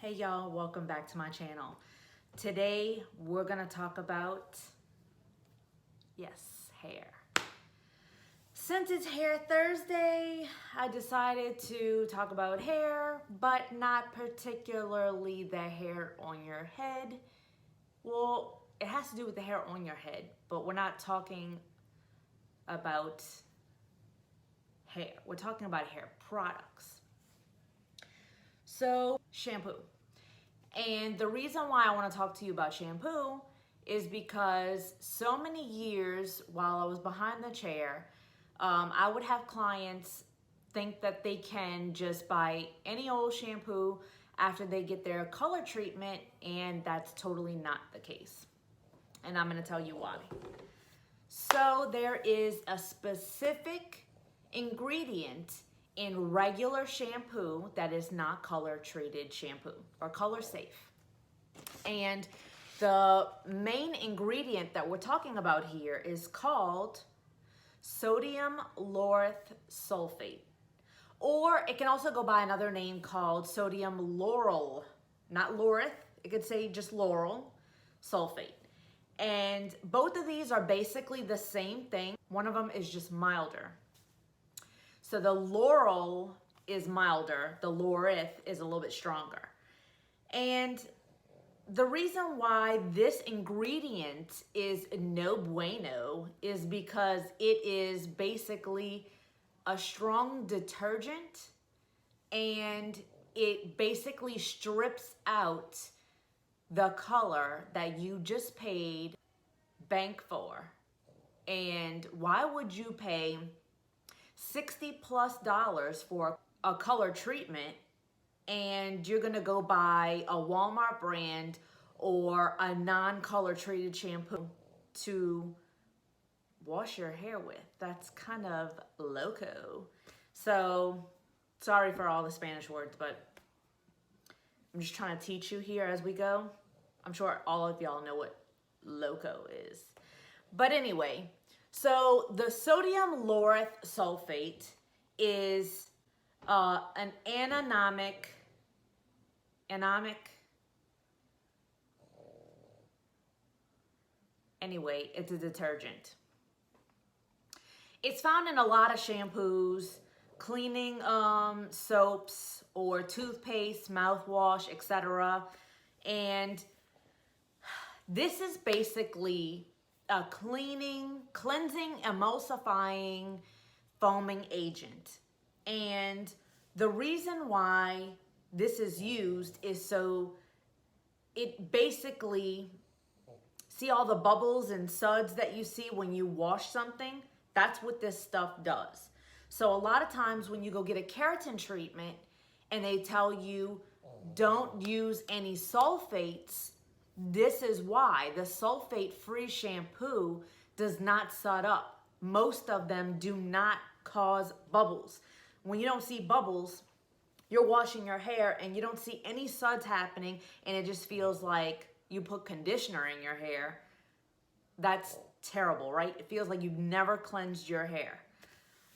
Hey y'all, welcome back to my channel. Today we're gonna talk about, yes, hair. Since it's Hair Thursday, I decided to talk about hair, but not particularly the hair on your head. Well, it has to do with the hair on your head, but we're not talking about hair. We're talking about hair products. So, shampoo. And the reason why I want to talk to you about shampoo is because so many years while I was behind the chair, I would have clients think that they can just buy any old shampoo after they get their color treatment, and that's totally not the case. And I'm going to tell you why. So there is a specific ingredient in regular shampoo that is not color treated shampoo or color safe. And the main ingredient that we're talking about here is called sodium lauryl sulfate, or it can also go by another name called sodium lauryl, not laureth, it could say just laurel sulfate. And both of these are basically the same thing. One of them is just milder. So the laurel is milder, the laureth is a little bit stronger. And the reason why this ingredient is no bueno is because it is basically a strong detergent, and it basically strips out the color that you just paid bank for. And why would you pay $60+ for a color treatment and you're gonna go buy a Walmart brand or a non-color treated shampoo to wash your hair with? That's kind of loco. So sorry for all the Spanish words, but I'm just trying to teach you here as we go. I'm sure all of y'all know what loco is. But anyway, so the sodium lauryl sulfate is an anomic, anyway, it's a detergent. It's found in a lot of shampoos, cleaning soaps or toothpaste, mouthwash, etc. And this is basically a cleansing, emulsifying, foaming agent. And the reason why this is used is so it basically, see all the bubbles and suds that you see when you wash something? That's what this stuff does. So a lot of times when you go get a keratin treatment and they tell you don't use any sulfates, this is why. The sulfate-free shampoo does not sud up. Most of them do not cause bubbles. When you don't see bubbles, you're washing your hair and you don't see any suds happening, and it just feels like you put conditioner in your hair. That's terrible, right? It feels like you've never cleansed your hair.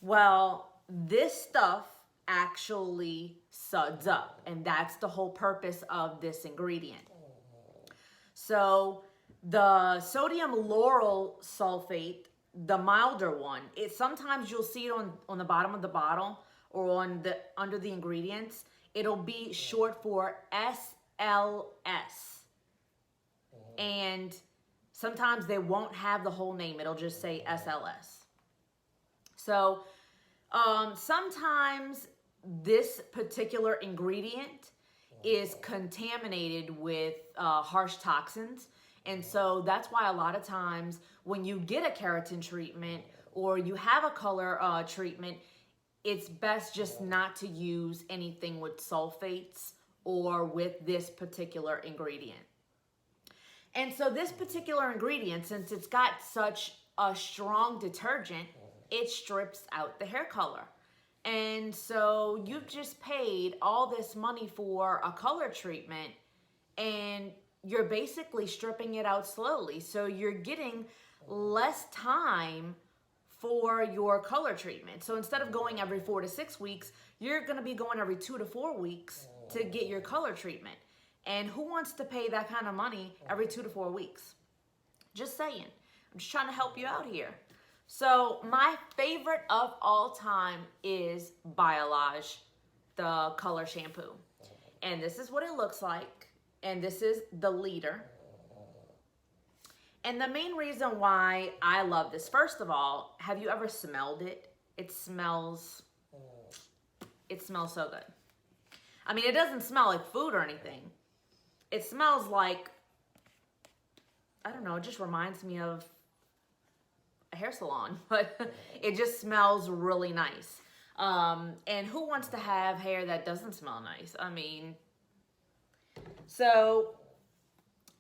Well, this stuff actually suds up, and that's the whole purpose of this ingredient. So the sodium lauryl sulfate, the milder one, sometimes you'll see it on the bottom of the bottle or under the ingredients. It'll be short for SLS. And sometimes they won't have the whole name. It'll just say SLS. So sometimes this particular ingredient is contaminated with harsh toxins. And so that's why a lot of times when you get a keratin treatment or you have a color treatment, it's best just not to use anything with sulfates or with this particular ingredient. And so this particular ingredient, since it's got such a strong detergent, it strips out the hair color. And so you've just paid all this money for a color treatment and you're basically stripping it out slowly. So you're getting less time for your color treatment. So instead of going every 4 to 6 weeks, you're gonna be going every 2 to 4 weeks to get your color treatment. And who wants to pay that kind of money every 2 to 4 weeks? Just saying. I'm just trying to help you out here. So my favorite of all time is Biolage, the color shampoo. And this is what it looks like. And this is the liter. And the main reason why I love this, first of all, have you ever smelled it? It smells so good. I mean, it doesn't smell like food or anything. It smells like, I don't know, it just reminds me of a hair salon, but it just smells really nice. And who wants to have hair that doesn't smell nice? I mean, so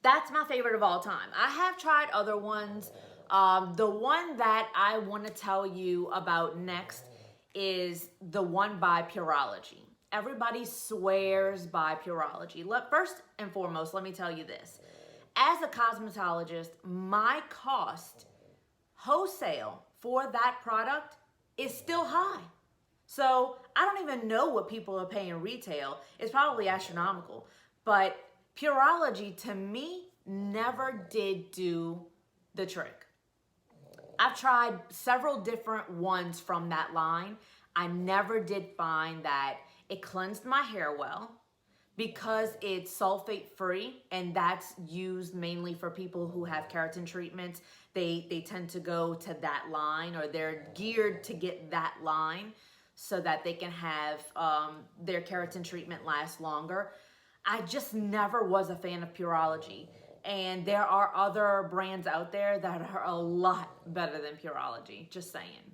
that's my favorite of all time. I have tried other ones. The one that I want to tell you about next is the one by Pureology. Everybody swears by Pureology. First and foremost, let me tell you this. As a cosmetologist, my cost wholesale for that product is still high. So I don't even know what people are paying retail. It's probably astronomical. But Pureology, to me, never did do the trick. I've tried several different ones from that line. I never did find that it cleansed my hair well, because it's sulfate free, and that's used mainly for people who have keratin treatments. They tend to go to that line, or they're geared to get that line so that they can have their keratin treatment last longer. I just never was a fan of Pureology. And there are other brands out there that are a lot better than Pureology, just saying.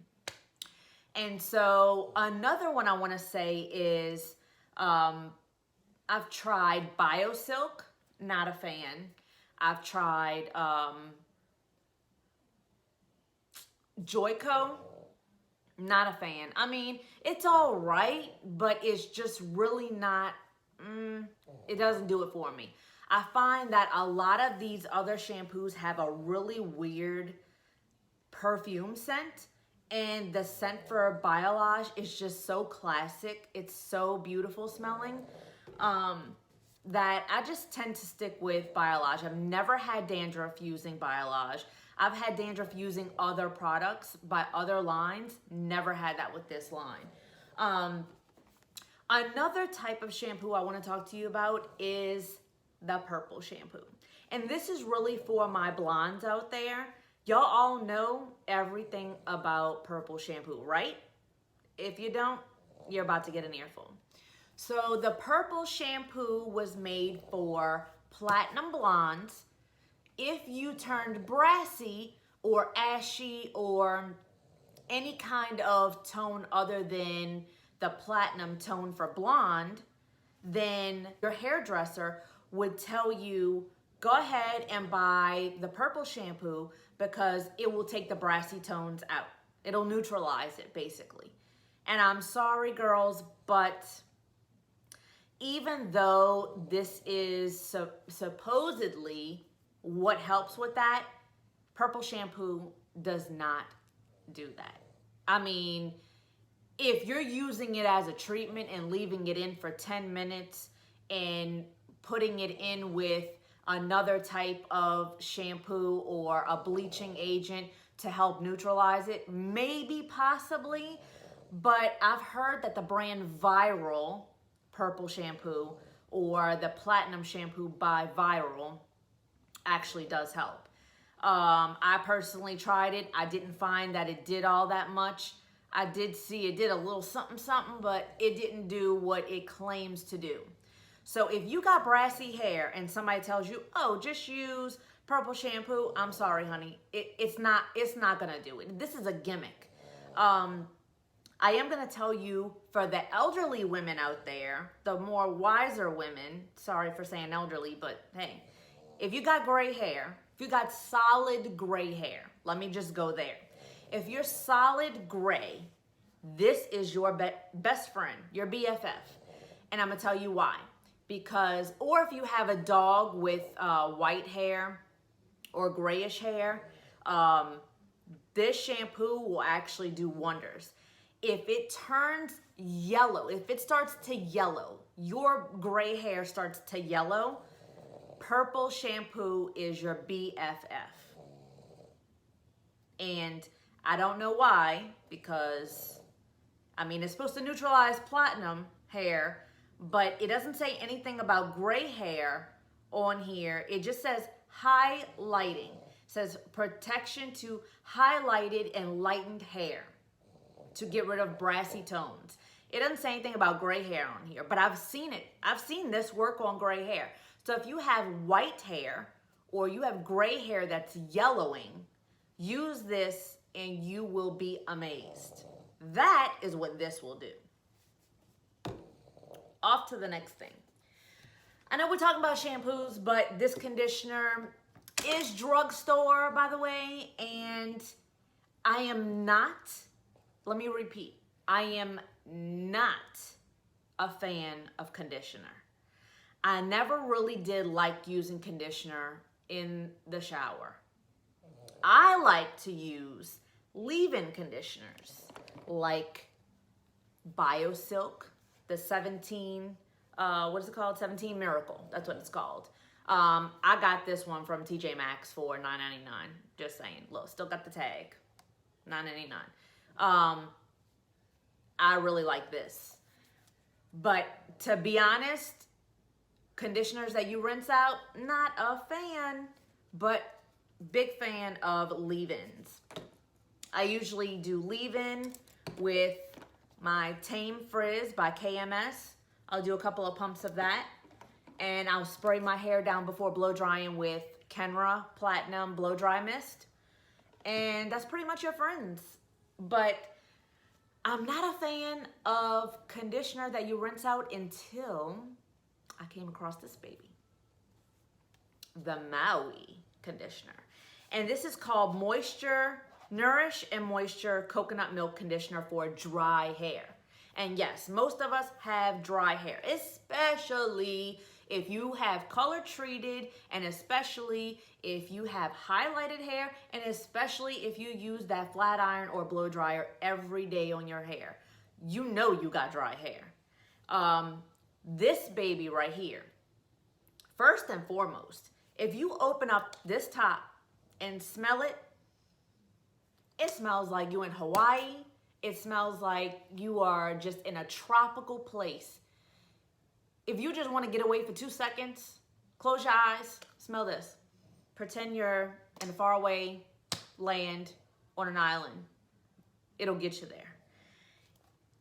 And so another one I want to say is I've tried BioSilk, not a fan. I've tried Joico, not a fan. I mean, it's all right, but it's just really not, it doesn't do it for me. I find that a lot of these other shampoos have a really weird perfume scent. And the scent for Biolage is just so classic. It's so beautiful smelling that I just tend to stick with Biolage. I've never had dandruff using Biolage. I've had dandruff using other products by other lines. Never had that with this line. Another type of shampoo I want to talk to you about is the purple shampoo. And this is really for my blondes out there. Y'all all know everything about purple shampoo, right? If you don't, you're about to get an earful. So the purple shampoo was made for platinum blondes. If you turned brassy or ashy or any kind of tone other than the platinum tone for blonde, then your hairdresser would tell you, go ahead and buy the purple shampoo because it will take the brassy tones out. It'll neutralize it, basically. And I'm sorry, girls, but even though this is supposedly what helps with that, purple shampoo does not do that. I mean, if you're using it as a treatment and leaving it in for 10 minutes and putting it in with another type of shampoo or a bleaching agent to help neutralize it, maybe, possibly, but I've heard that the brand Viral purple shampoo or the platinum shampoo by Viral actually does help. I personally tried it. I didn't find that it did all that much. I did see it did a little something, but it didn't do what it claims to do. So if you got brassy hair and somebody tells you, oh, just use purple shampoo, I'm sorry, honey. It's not gonna do it. This is a gimmick. I am gonna tell you, for the elderly women out there, the more wiser women, sorry for saying elderly, but hey, if you got gray hair, if you got solid gray hair, let me just go there. If you're solid gray, this is your best friend, your BFF. And I'm gonna tell you why. Because, or if you have a dog with white hair or grayish hair, this shampoo will actually do wonders. If it turns yellow, if it starts to yellow, your gray hair starts to yellow, purple shampoo is your BFF. And I don't know why, because, I mean, it's supposed to neutralize platinum hair, but it doesn't say anything about gray hair on here. It just says highlighting. It says protection to highlighted and lightened hair to get rid of brassy tones. It doesn't say anything about gray hair on here, but I've seen it. I've seen this work on gray hair. So if you have white hair or you have gray hair that's yellowing, use this and you will be amazed. That is what this will do. Off to the next thing. I know we're talking about shampoos, but this conditioner is drugstore, by the way, and I am not, let me repeat, I am not a fan of conditioner. I never really did like using conditioner in the shower. I like to use leave-in conditioners like BioSilk, the 17, what is it called? 17 Miracle. That's what it's called. I got this one from TJ Maxx for $9.99. Just saying. Look, still got the tag. $9.99. I really like this. But to be honest, conditioners that you rinse out, not a fan, but big fan of leave-ins. I usually do leave-in with my Tame Frizz by KMS. I'll do a couple of pumps of that. And I'll spray my hair down before blow drying with Kenra Platinum Blow Dry Mist. And that's pretty much your friends. But I'm not a fan of conditioner that you rinse out until I came across this baby. The Maui conditioner. And this is called Nourish and Moisture Coconut Milk Conditioner for dry hair. And yes, most of us have dry hair, especially if you have color treated, and especially if you have highlighted hair, and especially if you use that flat iron or blow dryer every day on your hair. You know you got dry hair. This baby right here, first and foremost, if you open up this top and smell it, it smells like you in Hawaii. It smells like you are just in a tropical place. If you just want to get away for 2 seconds, close your eyes, smell this. Pretend you're in a faraway land on an island. It'll get you there.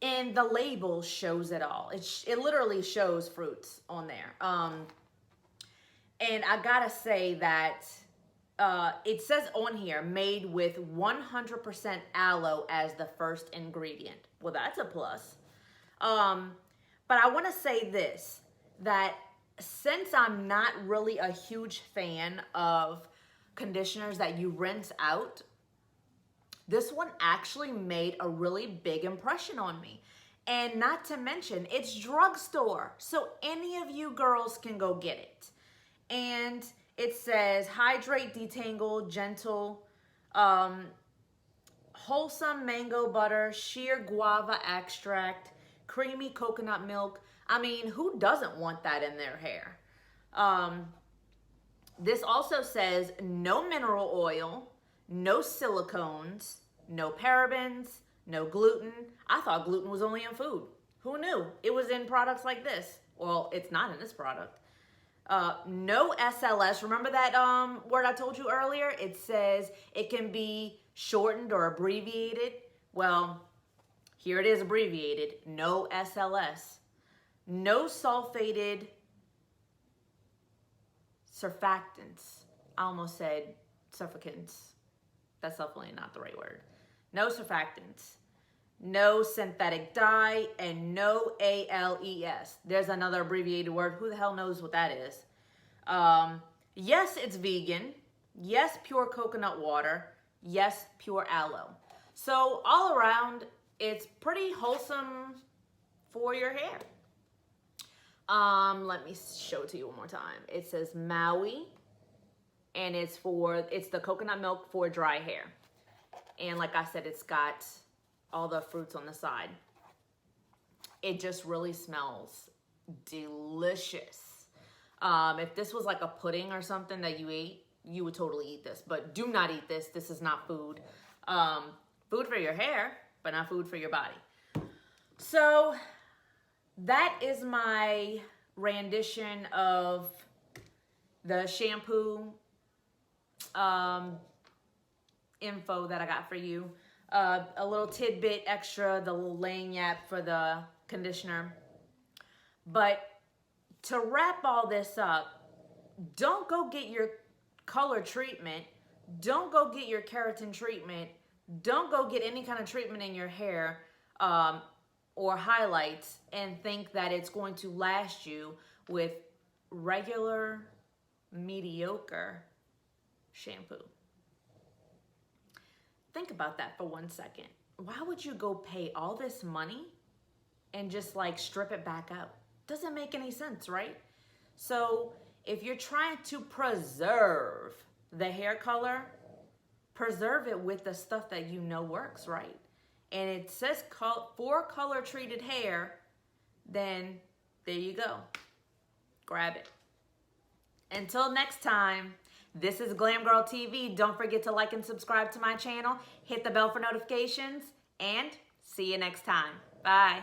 And the label shows it all. It literally shows fruits on there. And I gotta say that it says on here, made with 100% aloe as the first ingredient. Well, that's a plus. But I want to say this, that since I'm not really a huge fan of conditioners that you rinse out, this one actually made a really big impression on me. And not to mention, it's drugstore, so any of you girls can go get it. And it says hydrate, detangle, gentle, wholesome mango butter, sheer guava extract, creamy coconut milk. I mean, who doesn't want that in their hair? This also says no mineral oil, no silicones, no parabens, no gluten. I thought gluten was only in food. Who knew? It was in products like this. Well, it's not in this product. No SLS. Remember that word I told you earlier? It says it can be shortened or abbreviated. Well, here it is abbreviated. No SLS. No sulfated surfactants. I almost said suffocants. That's definitely not the right word. No surfactants. No synthetic dye, and no ALES. There's another abbreviated word. Who the hell knows what that is? Yes, it's vegan. Yes, pure coconut water. Yes, pure aloe. So all around, it's pretty wholesome for your hair. Let me show it to you one more time. It says Maui, and it's the coconut milk for dry hair. And like I said, it's got all the fruits on the side. it just really smells delicious. If this was like a pudding or something that you ate, you would totally eat this. But do not eat this. This is not food. Food for your hair, but not food for your body. So that is my rendition of the shampoo info that I got for you. A little tidbit extra, the little lanyard for the conditioner. But to wrap all this up, don't go get your color treatment. Don't go get your keratin treatment. Don't go get any kind of treatment in your hair or highlights and think that it's going to last you with regular, mediocre shampoo. Think about that for 1 second. Why would you go pay all this money and just like strip it back out? Doesn't make any sense, right? So if you're trying to preserve the hair color, preserve it with the stuff that you know works, right? And it says for color treated hair, then there you go. Grab it. Until next time, this is Glam Girl TV. Don't forget to like and subscribe to my channel. Hit the bell for notifications and see you next time. Bye.